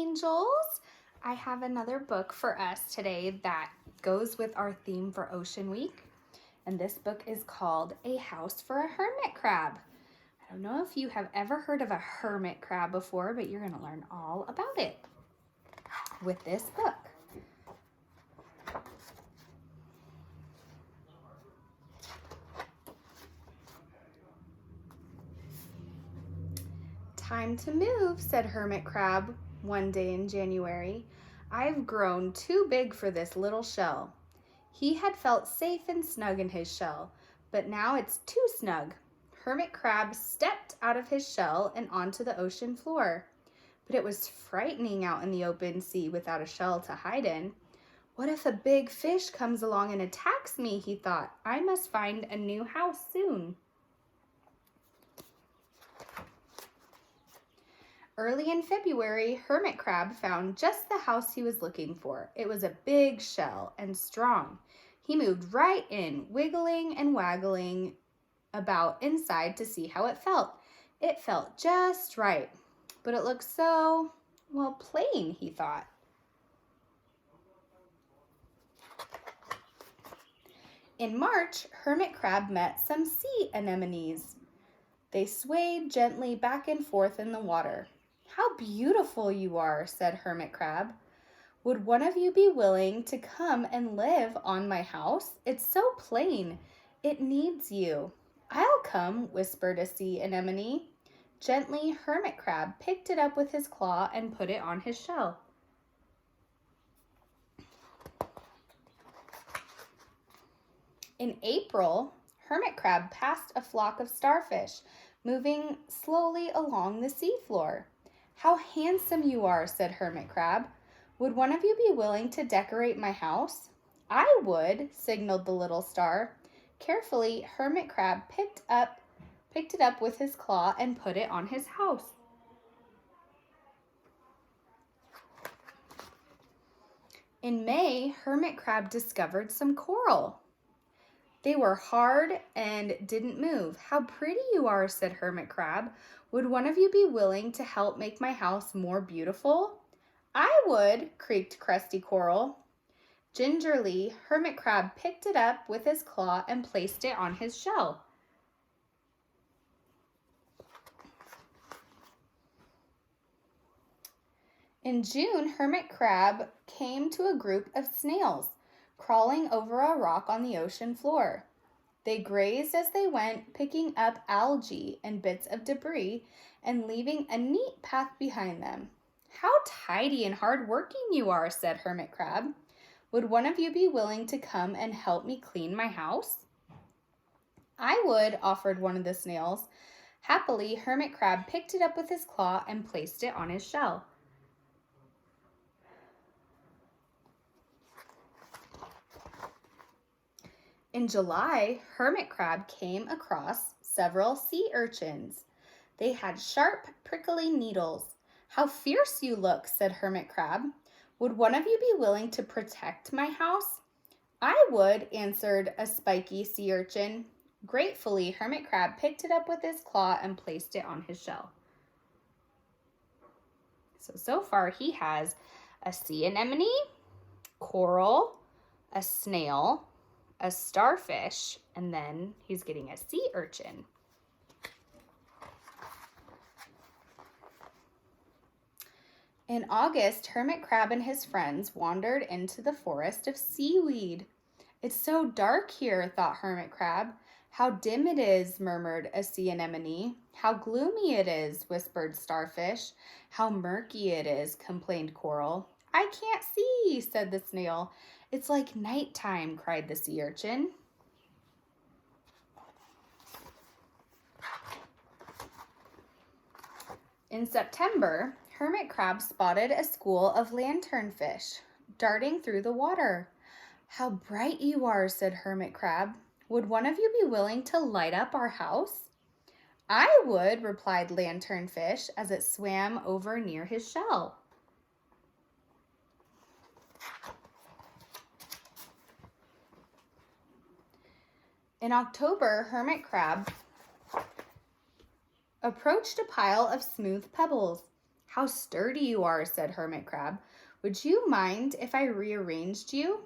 angels. I have another book for us today that goes with our theme for Ocean Week. And this book is called A House for a Hermit Crab. I don't know if you have ever heard of a hermit crab before, but you're going to learn all about it with this book. Time to move, said Hermit Crab one day in January. I've grown too big for this little shell. He had felt safe and snug in his shell, but now it's too snug. Hermit Crab stepped out of his shell and onto the ocean floor. But it was frightening out in the open sea without a shell to hide in. What if a big fish comes along and attacks me, he thought. I must find a new house soon. Early in February, Hermit Crab found just the house he was looking for. It was a big shell and strong. He moved right in, wiggling and waggling about inside to see how it felt. It felt just right, but it looked so, plain, he thought. In March, Hermit Crab met some sea anemones. They swayed gently back and forth in the water. How beautiful you are, said Hermit Crab. Would one of you be willing to come and live on my house? It's so plain. It needs you. I'll come, whispered a sea anemone. Gently, Hermit Crab picked it up with his claw and put it on his shell. In April, Hermit Crab passed a flock of starfish, moving slowly along the seafloor. How handsome you are, said Hermit Crab. Would one of you be willing to decorate my house? I would, signaled the little star. Carefully, Hermit Crab picked it up with his claw and put it on his house. In May, Hermit Crab discovered some coral. They were hard and didn't move. How pretty you are, said Hermit Crab. Would one of you be willing to help make my house more beautiful? I would, creaked Crusty Coral. Gingerly, Hermit Crab picked it up with his claw and placed it on his shell. In June, Hermit Crab came to a group of snails crawling over a rock on the ocean floor. They grazed as they went, picking up algae and bits of debris and leaving a neat path behind them. How tidy and hard-working you are, said Hermit Crab. Would one of you be willing to come and help me clean my house? I would, offered one of the snails. Happily, Hermit Crab picked it up with his claw and placed it on his shell. In July, Hermit Crab came across several sea urchins. They had sharp, prickly needles. How fierce you look, said Hermit Crab. Would one of you be willing to protect my house? I would, answered a spiky sea urchin. Gratefully, Hermit Crab picked it up with his claw and placed it on his shell. So far he has a sea anemone, coral, a snail, a starfish, and then he's getting a sea urchin. In August, Hermit Crab and his friends wandered into the forest of seaweed. It's so dark here, thought Hermit Crab. How dim it is, murmured a sea anemone. How gloomy it is, whispered Starfish. How murky it is, complained Coral. I can't see, said the snail. It's like nighttime, cried the sea urchin. In September, Hermit Crab spotted a school of lanternfish darting through the water. How bright you are, said Hermit Crab. Would one of you be willing to light up our house? I would, replied Lanternfish as it swam over near his shell. In October, Hermit Crab approached a pile of smooth pebbles. How sturdy you are, said Hermit Crab. Would you mind if I rearranged you?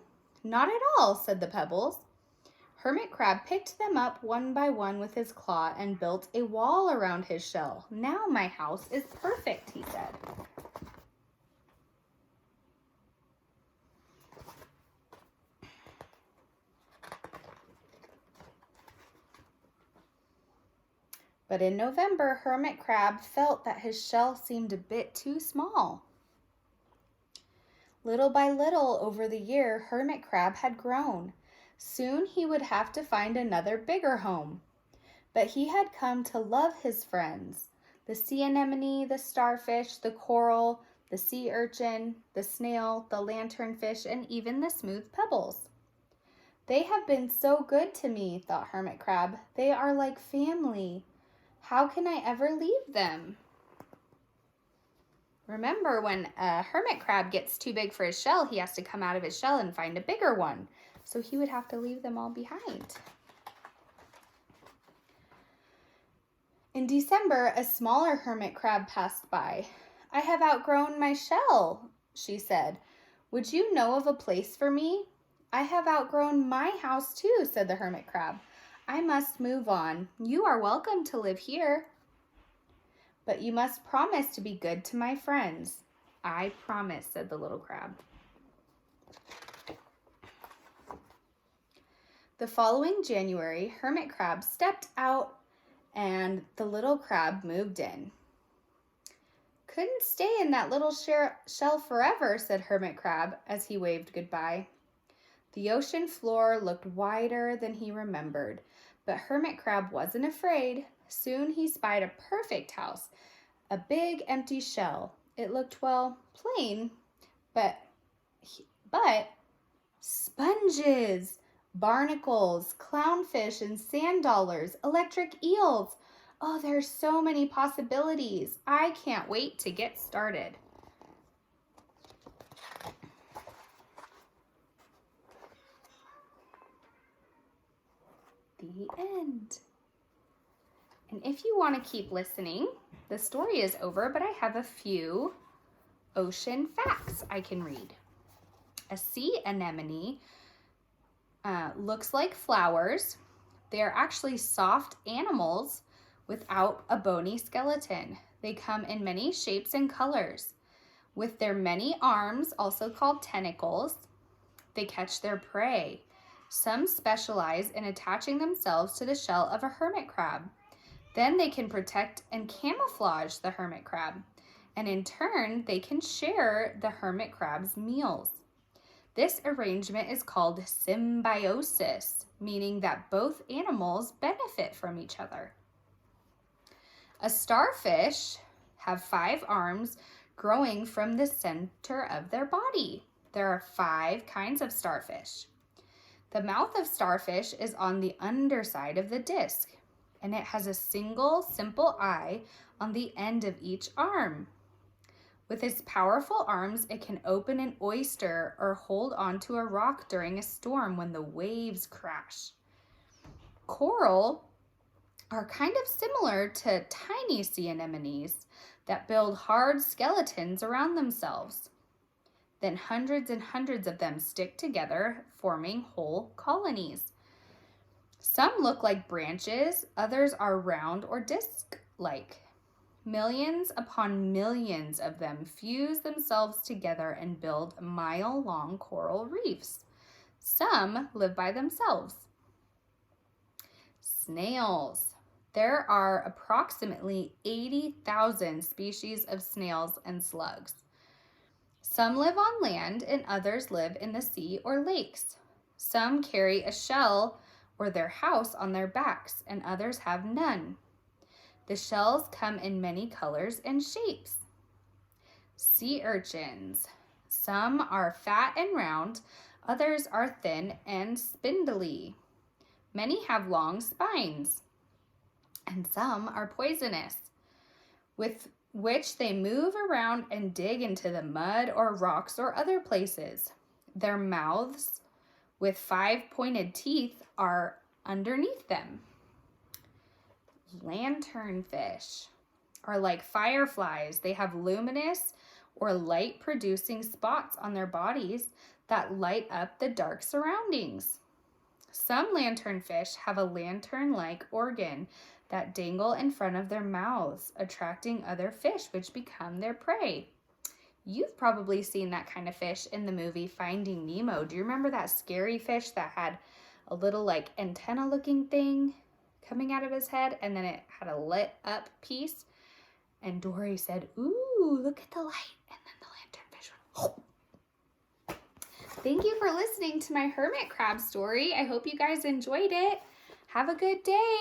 Not at all, said the pebbles. Hermit Crab picked them up one by one with his claw and built a wall around his shell. Now my house is perfect, he said. But in November, Hermit Crab felt that his shell seemed a bit too small. Little by little over the year, Hermit Crab had grown. Soon he would have to find another bigger home. But he had come to love his friends, the sea anemone, the starfish, the coral, the sea urchin, the snail, the lanternfish, and even the smooth pebbles. They have been so good to me, thought Hermit Crab. They are like family. How can I ever leave them? Remember, when a hermit crab gets too big for his shell, he has to come out of his shell and find a bigger one. So he would have to leave them all behind. In December, a smaller hermit crab passed by. I have outgrown my shell, she said. Would you know of a place for me? I have outgrown my house too, said the hermit crab. I must move on. You are welcome to live here. But you must promise to be good to my friends. I promise, said the little crab. The following January, Hermit Crab stepped out and the little crab moved in. Couldn't stay in that little shell forever, said Hermit Crab as he waved goodbye. The ocean floor looked wider than he remembered, but Hermit Crab wasn't afraid. Soon he spied a perfect house, a big empty shell. It looked, well, plain, but sponges, barnacles, clownfish, and sand dollars, electric eels. Oh, there's so many possibilities. I can't wait to get started. The end. And if you want to keep listening, the story is over, but I have a few ocean facts I can read. A sea anemone looks like flowers. They are actually soft animals without a bony skeleton. They come in many shapes and colors. With their many arms, also called tentacles, they catch their prey. Some specialize in attaching themselves to the shell of a hermit crab. Then they can protect and camouflage the hermit crab, and in turn, they can share the hermit crab's meals. This arrangement is called symbiosis, meaning that both animals benefit from each other. A starfish have 5 arms growing from the center of their body. There are 5 kinds of starfish. The mouth of starfish is on the underside of the disc, and it has a single, simple eye on the end of each arm. With its powerful arms, it can open an oyster or hold onto a rock during a storm when the waves crash. Coral are kind of similar to tiny sea anemones that build hard skeletons around themselves. Then hundreds and hundreds of them stick together, forming whole colonies. Some look like branches, others are round or disc-like. Millions upon millions of them fuse themselves together and build mile-long coral reefs. Some live by themselves. Snails. There are approximately 80,000 species of snails and slugs. Some live on land and others live in the sea or lakes. Some carry a shell or their house on their backs, and others have none. The shells come in many colors and shapes. Sea urchins. Some are fat and round, others are thin and spindly. Many have long spines, and some are poisonous, with which they move around and dig into the mud or rocks or other places. Their mouths with 5 pointed teeth are underneath them. Lanternfish. are like fireflies. They have luminous or light-producing spots on their bodies that light up the dark surroundings. Some lanternfish have a lantern-like organ that dangle in front of their mouths, attracting other fish which become their prey. You've probably seen that kind of fish in the movie Finding Nemo. Do you remember that scary fish that had a little like antenna looking thing coming out of his head, and then it had a lit up piece? And Dory said, "Ooh, look at the light." And then the lanternfish went, "Oh." Thank you for listening to my hermit crab story. I hope you guys enjoyed it. Have a good day.